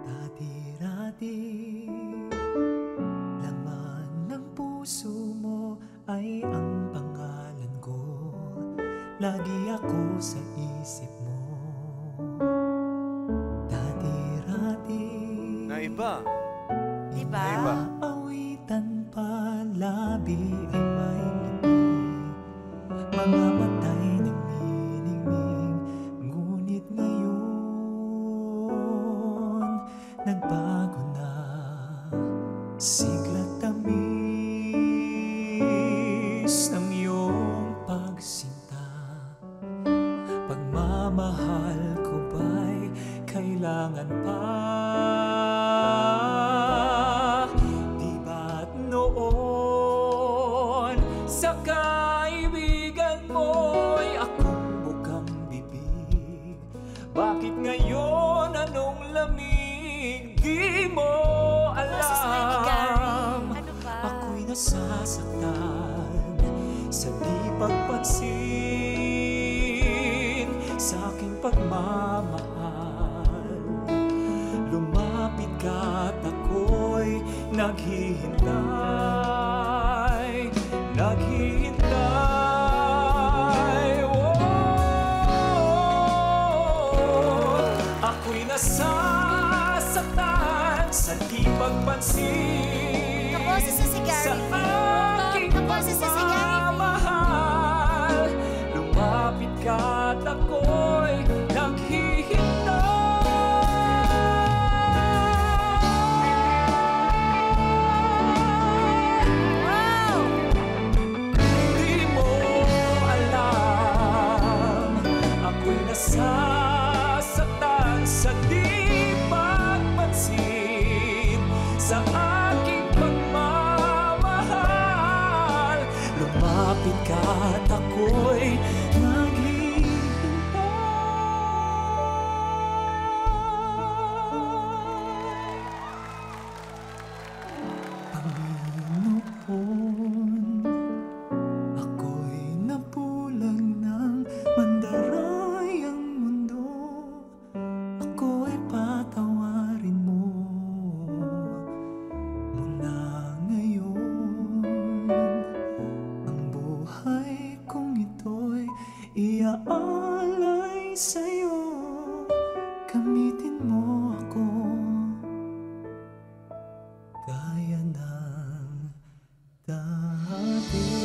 Dati-rati, laman ng puso mo ay ang pangalan ko. Lagi ako sa isip mo. Dati-rati, Na iba. Diba? Iba. awitan pa, labi ay may ngiti. Mga mata'y nanginingning, ngunit ngayon nagbago na. Sigla't tamis ng iyong pagsinta. Pagmamahal ko ba'y kailangan pa? Di ba't noon sa kaibigan mo'y akong bukang bibig? Bakit ngayon anong lamig? Di mo Boses na ni Gary. alam. Ano ba? Ako'y nasasaktan sa di pagpansin sa aking pagmamahal. Lumapit ka't ako'y naghihintay, naghihintay. Oh, ako'y nasasaktan sa di pagpansin Naboses na si Gary. sa aking Naboses na si Gary. pagmamahal. Lumapit ka't ako'y naghihintay. Wow! Di mo alam, ako'y nasasaktan sa di pagpansin sa aking pagmamahal. Lumapit ka't ako'y Panginoon, ako'y napulang ng mandarayang mundo. Ako'y patawarin mo mula ngayon. Ang buhay kong ito'y iaalay sa'yo. Gamitin mo ako gaya ng dati.